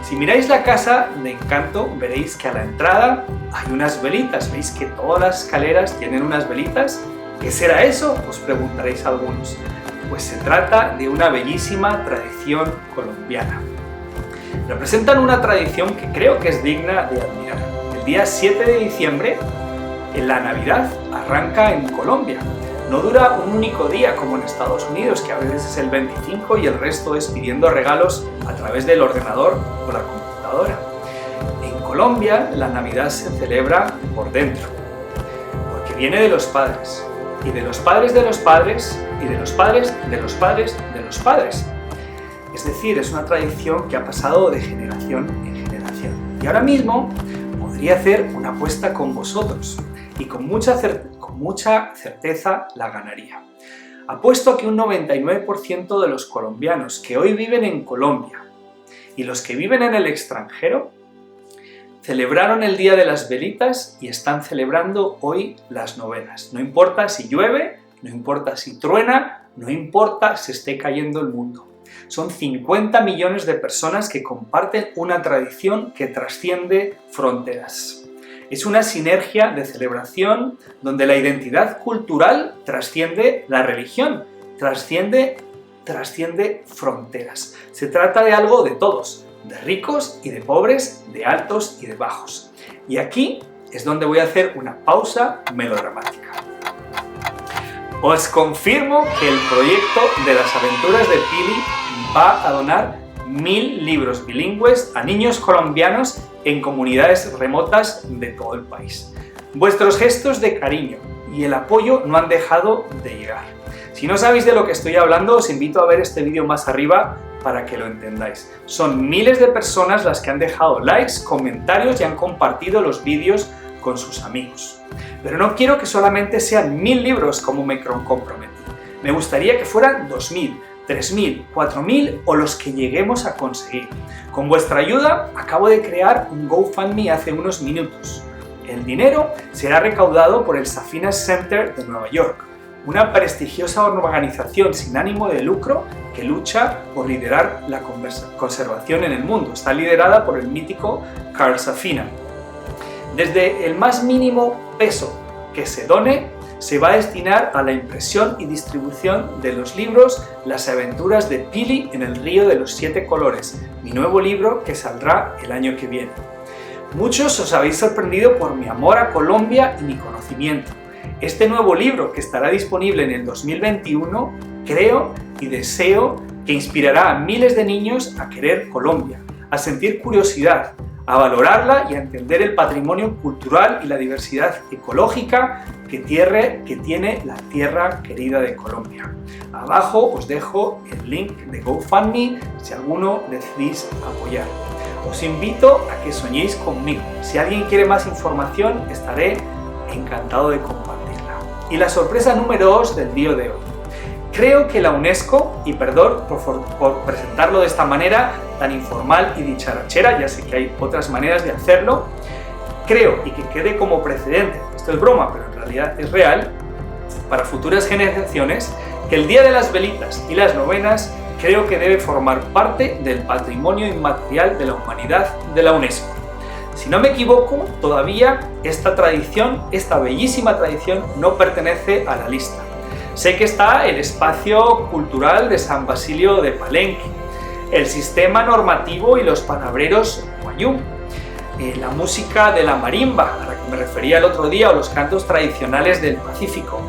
Si miráis la casa de Encanto, veréis que a la entrada hay unas velitas. ¿Veis que todas las escaleras tienen unas velitas? ¿Qué será eso? Os preguntaréis algunos. Pues se trata de una bellísima tradición colombiana. Representan una tradición que creo que es digna de admirar. El día 7 de diciembre, la Navidad arranca en Colombia. No dura un único día como en Estados Unidos, que a veces es el 25 y el resto es pidiendo regalos a través del ordenador o la computadora. En Colombia la Navidad se celebra por dentro, porque viene de los padres, y de los padres de los padres, y de los padres de los padres de los padres. Es decir, es una tradición que ha pasado de generación en generación. Y ahora mismo podría hacer una apuesta con vosotros, y con mucha certeza la ganaría. Apuesto a que un 99% de los colombianos que hoy viven en Colombia y los que viven en el extranjero celebraron el Día de las Velitas y están celebrando hoy las novenas. No importa si llueve, no importa si truena, no importa si esté cayendo el mundo. Son 50 millones de personas que comparten una tradición que trasciende fronteras. Es una sinergia de celebración donde la identidad cultural trasciende la religión, trasciende fronteras. Se trata de algo de todos, de ricos y de pobres, de altos y de bajos. Y aquí es donde voy a hacer una pausa melodramática. Os confirmo que el proyecto de las aventuras de Pili va a donar 1000 libros bilingües a niños colombianos en comunidades remotas de todo el país. Vuestros gestos de cariño y el apoyo no han dejado de llegar. Si no sabéis de lo que estoy hablando, os invito a ver este vídeo más arriba para que lo entendáis. Son miles de personas las que han dejado likes, comentarios y han compartido los vídeos con sus amigos. Pero no quiero que solamente sean 1000 libros como me comprometí. Me gustaría que fueran 2000, 3000, 4000 o los que lleguemos a conseguir. Con vuestra ayuda acabo de crear un GoFundMe hace unos minutos. El dinero será recaudado por el Safina Center de Nueva York, una prestigiosa organización sin ánimo de lucro que lucha por liderar la conservación en el mundo. Está liderada por el mítico Carl Safina. Desde el más mínimo peso que se done, se va a destinar a la impresión y distribución de los libros Las aventuras de Pili en el río de los 7 colores, mi nuevo libro que saldrá el año que viene. Muchos os habéis sorprendido por mi amor a Colombia y mi conocimiento. Este nuevo libro, que estará disponible en el 2021, creo y deseo que inspirará a miles de niños a querer Colombia, a sentir curiosidad, a valorarla y a entender el patrimonio cultural y la diversidad ecológica que tiene la tierra querida de Colombia. Abajo os dejo el link de GoFundMe si alguno decidís apoyar. Os invito a que soñéis conmigo. Si alguien quiere más información, estaré encantado de compartirla. Y la sorpresa número 2 del vídeo de hoy. Creo que la UNESCO, y perdón por presentarlo de esta manera tan informal y dicharachera, ya sé que hay otras maneras de hacerlo, creo, y que quede como precedente, esto es broma, pero en realidad es real, para futuras generaciones, que el Día de las Velitas y las novenas creo que debe formar parte del patrimonio inmaterial de la humanidad de la UNESCO. Si no me equivoco, todavía esta tradición, esta bellísima tradición, no pertenece a la lista. Sé que está el espacio cultural de San Basilio de Palenque, el sistema normativo y los palabreros guayú, la música de la marimba, a la que me refería el otro día, o los cantos tradicionales del Pacífico,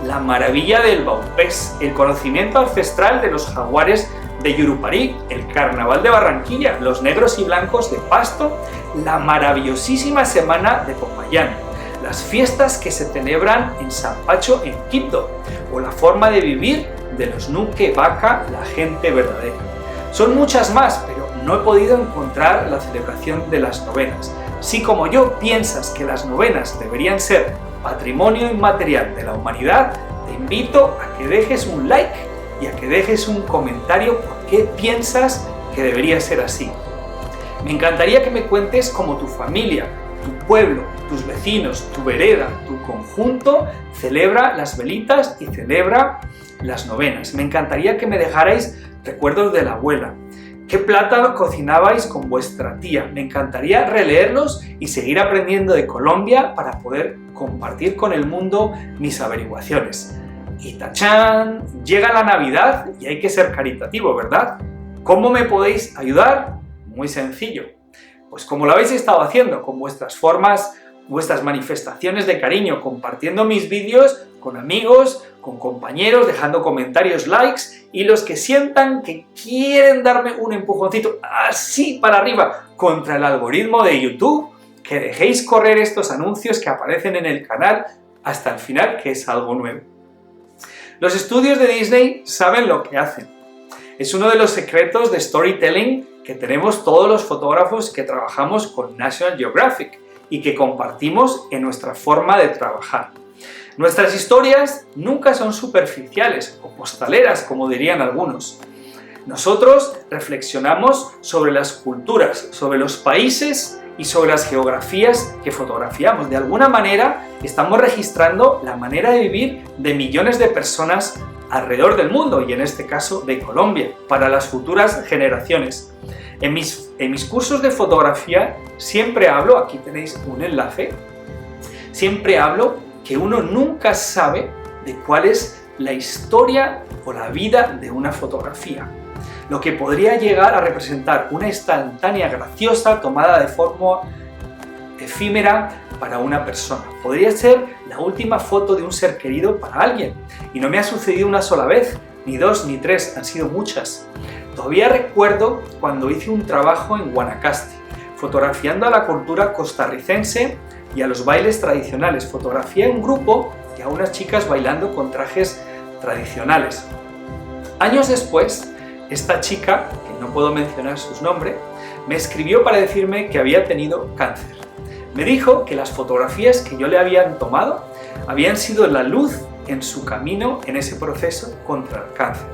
la maravilla del baupés, el conocimiento ancestral de los jaguares de Yurupari, el carnaval de Barranquilla, los negros y blancos de Pasto, la maravillosísima semana de Popayán, las fiestas que se celebran en San Pacho en Quibdó, o la forma de vivir de los Nuque Vaca, la gente verdadera. Son muchas más, pero no he podido encontrar la celebración de las novenas. Si como yo piensas que las novenas deberían ser patrimonio inmaterial de la humanidad, te invito a que dejes un like y a que dejes un comentario por qué piensas que debería ser así. Me encantaría que me cuentes cómo tu familia, tu pueblo, tus vecinos, tu vereda, tu conjunto celebra las velitas y celebra las novenas. Me encantaría que me dejarais recuerdos de la abuela, ¿Qué plato cocinabais con vuestra tía? Me encantaría releerlos y seguir aprendiendo de Colombia para poder compartir con el mundo mis averiguaciones. Y tachán, llega la Navidad y hay que ser caritativo, ¿verdad? ¿Cómo me podéis ayudar? Muy sencillo. Pues como lo habéis estado haciendo, con vuestras formas, vuestras manifestaciones de cariño, compartiendo mis vídeos con amigos, con compañeros, dejando comentarios, likes, y los que sientan que quieren darme un empujoncito así para arriba contra el algoritmo de YouTube, que dejéis correr estos anuncios que aparecen en el canal hasta el final, que es algo nuevo. Los estudios de Disney saben lo que hacen. Es uno de los secretos de storytelling que tenemos todos los fotógrafos que trabajamos con National Geographic y que compartimos en nuestra forma de trabajar. Nuestras historias nunca son superficiales o postaleras, como dirían algunos. Nosotros reflexionamos sobre las culturas, sobre los países y sobre las geografías que fotografiamos. De alguna manera estamos registrando la manera de vivir de millones de personas alrededor del mundo y en este caso de Colombia, para las futuras generaciones. En mis cursos de fotografía siempre hablo, aquí tenéis un enlace, siempre hablo que uno nunca sabe de cuál es la historia o la vida de una fotografía, lo que podría llegar a representar una instantánea graciosa tomada de forma efímera para una persona. Podría ser la última foto de un ser querido para alguien, y no me ha sucedido una sola vez, ni dos, ni tres, han sido muchas. Todavía recuerdo cuando hice un trabajo en Guanacaste, fotografiando a la cultura costarricense y a los bailes tradicionales. Fotografié a un grupo y a unas chicas bailando con trajes tradicionales. Años después, esta chica, que no puedo mencionar su nombre, me escribió para decirme que había tenido cáncer. Me dijo que las fotografías que yo le habían tomado habían sido la luz en su camino en ese proceso contra el cáncer.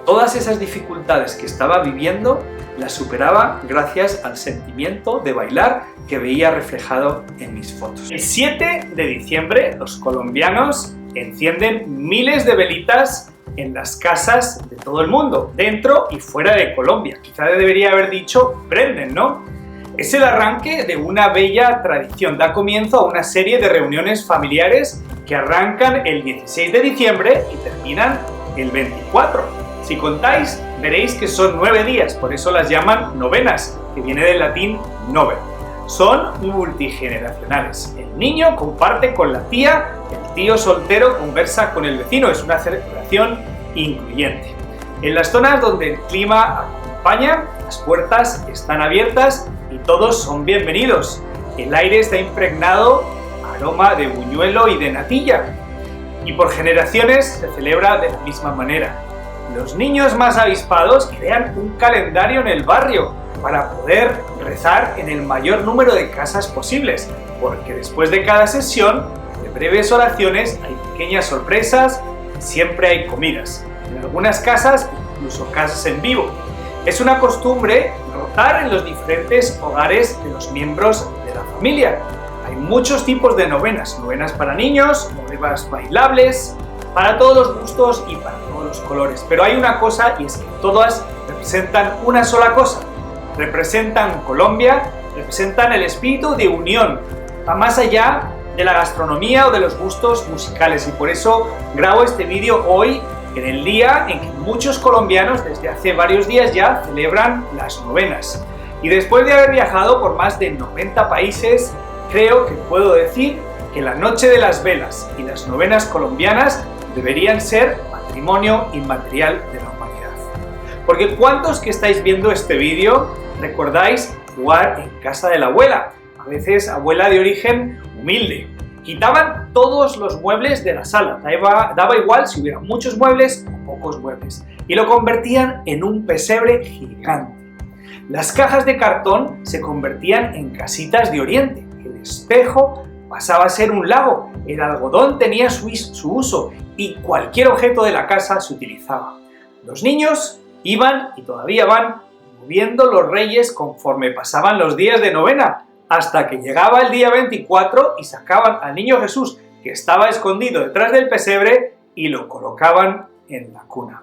Todas esas dificultades que estaba viviendo las superaba gracias al sentimiento de bailar que veía reflejado en mis fotos. El 7 de diciembre los colombianos encienden miles de velitas en las casas de todo el mundo, dentro y fuera de Colombia. Quizá debería haber dicho prenden, ¿no? Es el arranque de una bella tradición, da comienzo a una serie de reuniones familiares que arrancan el 16 de diciembre y terminan el 24. Si contáis, veréis que son 9 días, por eso las llaman novenas, que viene del latín noven. Son multigeneracionales. El niño comparte con la tía, el tío soltero conversa con el vecino, es una celebración incluyente. En las zonas donde el clima acompaña, las puertas están abiertas y todos son bienvenidos. El aire está impregnado de aroma de buñuelo y de natilla. Y por generaciones se celebra de la misma manera. Los niños más avispados crean un calendario en el barrio para poder rezar en el mayor número de casas posibles, porque después de cada sesión de breves oraciones hay pequeñas sorpresas y siempre hay comidas. En algunas casas, incluso casas en vivo. Es una costumbre rotar en los diferentes hogares de los miembros de la familia. Hay muchos tipos de novenas, novenas para niños, novenas bailables, para todos los gustos y para todos los colores. Pero hay una cosa, y es que todas representan una sola cosa. Representan Colombia, representan el espíritu de unión. Va más allá de la gastronomía o de los gustos musicales. Y por eso grabo este vídeo hoy, en el día en que muchos colombianos, desde hace varios días ya, celebran las novenas. Y después de haber viajado por más de 90 países, creo que puedo decir que la Noche de las Velas y las novenas colombianas deberían ser patrimonio inmaterial de la humanidad. Porque ¿cuántos que estáis viendo este vídeo recordáis jugar en casa de la abuela? A veces abuela de origen humilde. Quitaban todos los muebles de la sala, daba igual si hubiera muchos muebles o pocos muebles, y lo convertían en un pesebre gigante. Las cajas de cartón se convertían en casitas de oriente, el espejo pasaba a ser un lago, el algodón tenía su uso y cualquier objeto de la casa se utilizaba. Los niños iban y todavía van moviendo los reyes conforme pasaban los días de novena, hasta que llegaba el día 24 y sacaban al niño Jesús, que estaba escondido detrás del pesebre, y lo colocaban en la cuna.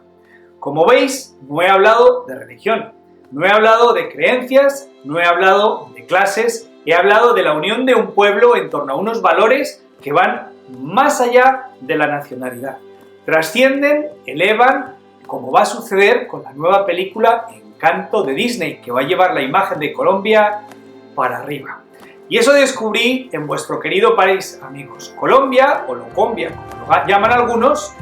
Como veis, no he hablado de religión, no he hablado de creencias, no he hablado de clases, he hablado de la unión de un pueblo en torno a unos valores que van más allá de la nacionalidad. Trascienden, elevan, como va a suceder con la nueva película Encanto de Disney, que va a llevar la imagen de Colombia para arriba. Y eso descubrí en vuestro querido país, amigos. Colombia, o Locombia, como lo llaman algunos,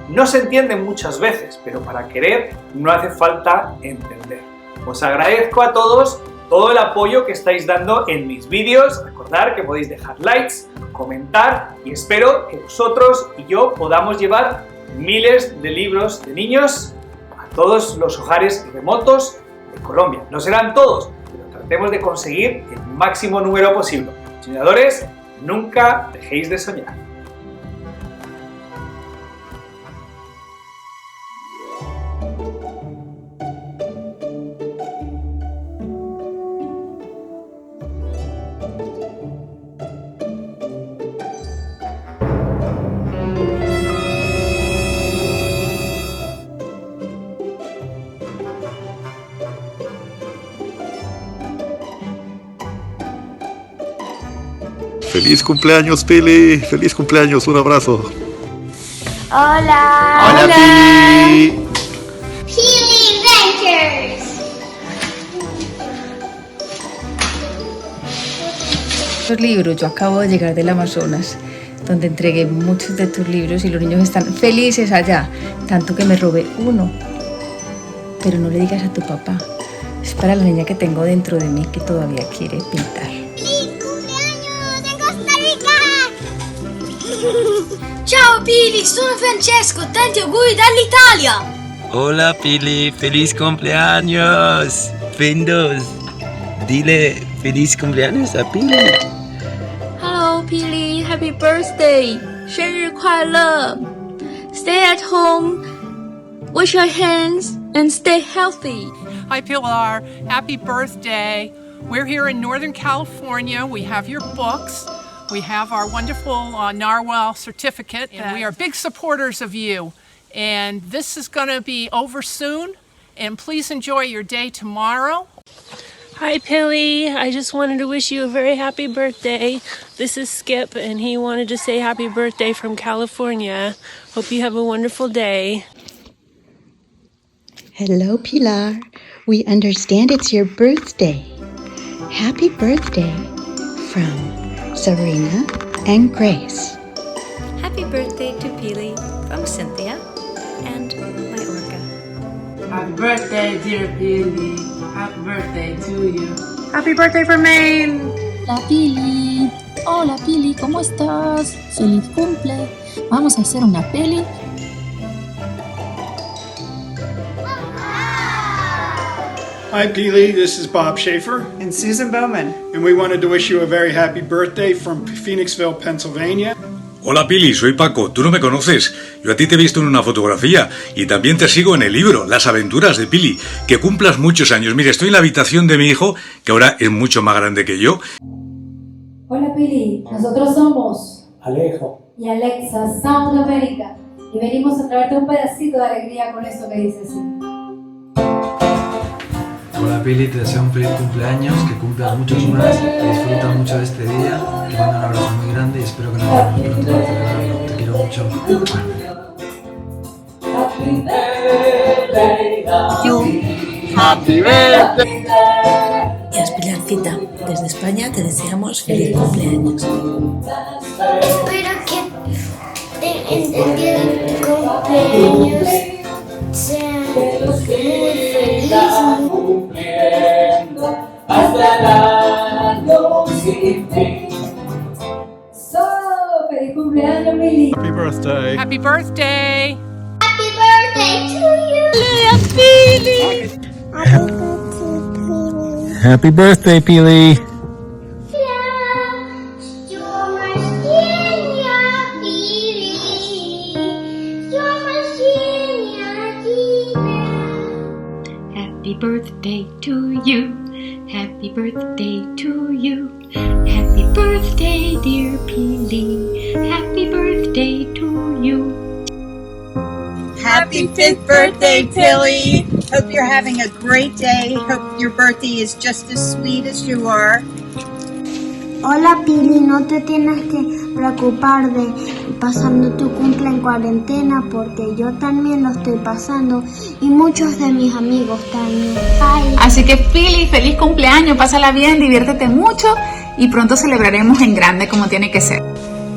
no se entiende muchas veces, pero para querer no hace falta entender. Os agradezco a todos todo el apoyo que estáis dando en mis vídeos. Recordad que podéis dejar likes, comentar y espero que vosotros y yo podamos llevar miles de libros de niños a todos los hogares remotos de Colombia. No serán todos, pero tratemos de conseguir el máximo número posible. Soñadores, nunca dejéis de soñar. ¡Feliz cumpleaños, Pili! ¡Feliz cumpleaños! ¡Un abrazo! Hola. ¡Hola, Pili! Pili Ventures. Los libros, yo acabo de llegar del Amazonas, donde entregué muchos de tus libros y los niños están felices allá, tanto que me robé uno. Pero no le digas a tu papá, es para la niña que tengo dentro de mí que todavía quiere pintar. Ciao Pili, sono Francesco, tanti auguri dall'Italia! Hola Pili, feliz cumpleaños. Windows, dile feliz cumpleaños a Pili. Hello Pili, happy birthday! 生日快乐! Stay at home, wash your hands, and stay healthy. Hi Pilar, happy birthday. We're here in Northern California. We have your books. We have our wonderful Narwhal certificate, and we are big supporters of you. And this is going to be over soon, and please enjoy your day tomorrow. Hi Pili, I just wanted to wish you a very happy birthday. This is Skip, and he wanted to say happy birthday from California. Hope you have a wonderful day. Hello, Pilar. We understand it's your birthday. Happy birthday from Serena and Grace. Happy birthday to Pili from Cynthia and my orca. Happy birthday, dear Pili. Happy birthday to you. Happy birthday from Maine. Hola Pili. Hola Pili, ¿cómo estás? Feliz cumple. Vamos a hacer una peli. Hi Pili, this is Bob Schaefer. And Susan Bowman. And we wanted to wish you a very happy birthday from Phoenixville, Pennsylvania. Hola Pili, soy Paco, tú no me conoces. Yo a ti te he visto en una fotografía y también te sigo en el libro, Las aventuras de Pili. Que cumplas muchos años. Mira, estoy en la habitación de mi hijo, que ahora es mucho más grande que yo. Hola Pili, nosotros somos Alejo y Alexa, Sound America, y venimos a traerte un pedacito de alegría con esto que dice así. Hola Pili, te deseo un feliz cumpleaños, que cumplas muchos más, que disfruta mucho de este día, te mando un abrazo muy grande y espero que nos veamos pronto para celebrarlo. Te quiero mucho. Happy birthday. Y Pilarcita, desde España te deseamos feliz cumpleaños. Espero que el día de tu cumpleaños sea muy feliz. Hasta el año sin fin. ¡Feliz cumpleaños, Pili! Happy birthday. Happy birthday. Happy birthday to you. Happy birthday, Pili. Happy birthday to you. Happy birthday to you. Happy birthday, dear Pili. Happy birthday to you. Happy 5th birthday, Tilly. Hope you're having a great day. Hope your birthday is just as sweet as you are. Hola Pili, no te tienes que preocupar de pasando tu cumple en cuarentena porque yo también lo estoy pasando y muchos de mis amigos también. Bye. Así que Pili, feliz cumpleaños, pásala bien, diviértete mucho y pronto celebraremos en grande como tiene que ser.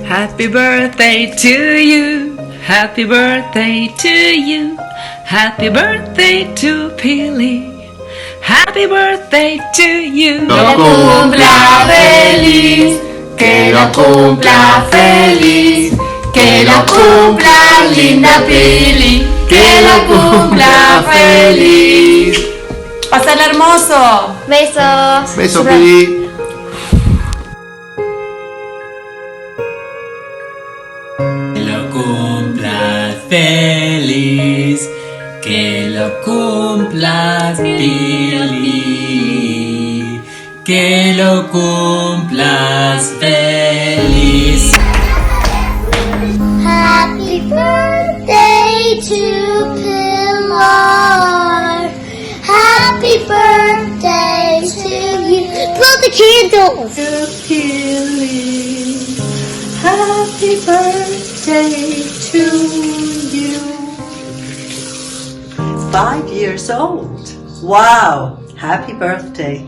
Happy birthday to you. Happy birthday to you. Happy birthday to Pili. Happy birthday to you. Que lo cumpla feliz, que lo cumpla feliz, que lo cumpla linda Pili, que lo cumpla feliz. Pásala hermoso. Besos. Beso, Pili. Que lo cumplas feliz, que lo cumplas Pili, que lo cumplas feliz. Happy birthday to Pilar. Happy birthday to you. Blow the candles. To Pili. Happy birthday to you. 5 years old. Wow. Happy birthday.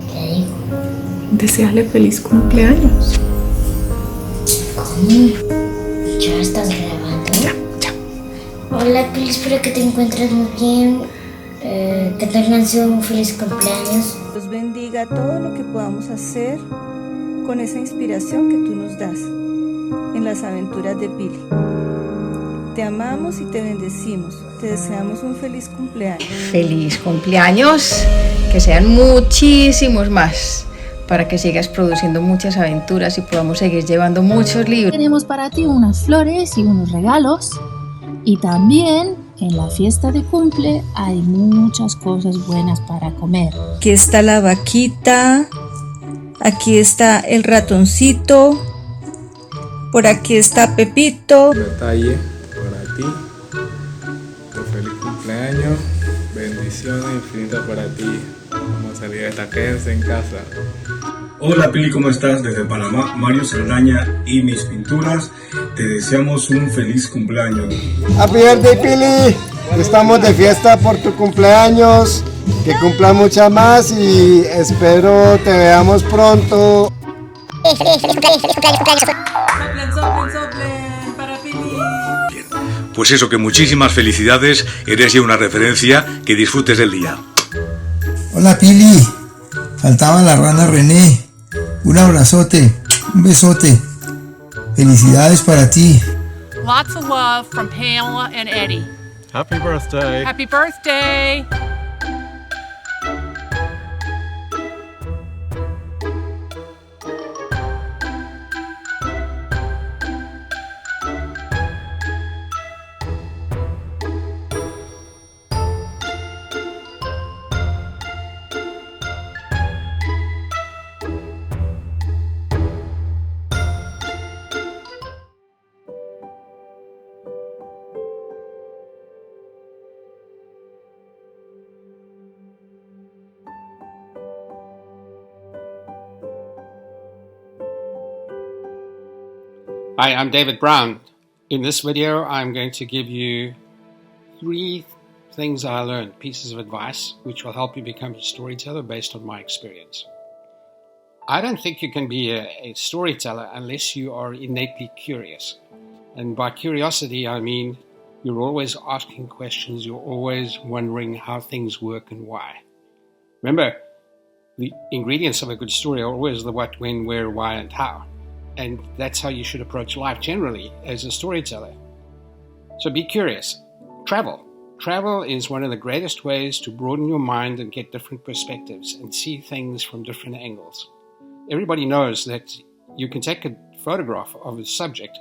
Desearle feliz cumpleaños. ¿Cómo? ¿Ya estás grabando? Ya. Hola Pili, espero que te encuentres muy bien. Que tengan un feliz cumpleaños. Dios bendiga todo lo que podamos hacer con esa inspiración que tú nos das en las aventuras de Pili. Te amamos y te bendecimos. Te deseamos un feliz cumpleaños. Feliz cumpleaños, que sean muchísimos más, para que sigas produciendo muchas aventuras y podamos seguir llevando muchos libros. Tenemos para ti unas flores y unos regalos. Y también en la fiesta de cumple hay muchas cosas buenas para comer. Aquí está la vaquita. Aquí está el ratoncito. Por aquí está Pepito. Un detalle para ti. Un feliz cumpleaños. Bendiciones infinitas para ti. Vamos a salir de esta, quédense en casa. Hola Pili, ¿cómo estás? Desde Panamá, Mario Saldaña y Mis Pinturas. Te deseamos un feliz cumpleaños. Happy birthday Pili. Estamos de fiesta por tu cumpleaños. Que cumpla muchas más y espero te veamos pronto. Feliz cumpleaños. Soplen para Pili. Pues eso, que muchísimas felicidades. Eres ya una referencia. Que disfrutes del día. Hola Pili. Faltaba la rana René. Un abrazote, un besote. Felicidades para ti. Lots of love from Pamela and Eddie. Happy birthday. Happy birthday. Hi, I'm David Brown. In this video, I'm going to give you 3 things I learned, pieces of advice, which will help you become a storyteller based on my experience. I don't think you can be a storyteller unless you are innately curious. And by curiosity, I mean you're always asking questions, you're always wondering how things work and why. Remember, the ingredients of a good story are always the what, when, where, why, and how. And that's how you should approach life generally as a storyteller. So be curious. Travel. Travel is one of the greatest ways to broaden your mind and get different perspectives and see things from different angles. Everybody knows that you can take a photograph of a subject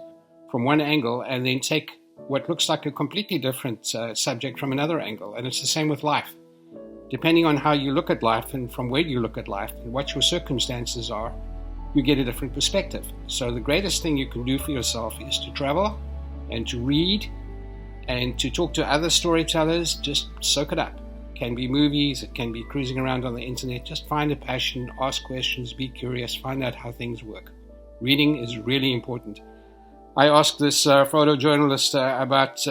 from one angle and then take what looks like a completely different subject from another angle. And it's the same with life. Depending on how you look at life and from where you look at life and what your circumstances are, you get a different perspective. So the greatest thing you can do for yourself is to travel and to read And to talk to other storytellers, just soak it up. It can be movies, it can be cruising around on the internet. Just find a passion, ask questions, be curious, find out how things work. Reading is really important. I asked this photojournalist about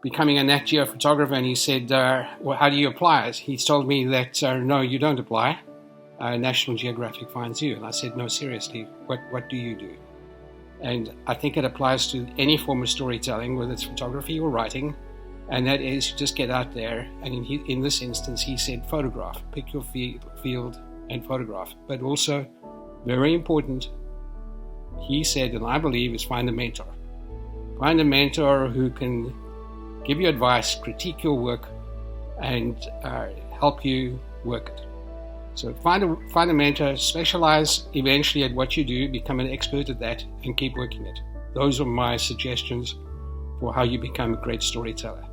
becoming a Nat Geo photographer, and he said, well, how do you apply? He's told me that, no, you don't apply. National Geographic finds you. And I said, no, seriously, what do you do? And I think it applies to any form of storytelling, whether it's photography or writing, and that is you just get out there, and in this instance, he said photograph. Pick your field and photograph. But also, very important, he said, and I believe, is find a mentor. Find a mentor who can give you advice, critique your work, and help you work it. So find a mentor, specialize eventually at what you do, become an expert at that, and keep working it. Those are my suggestions for how you become a great storyteller.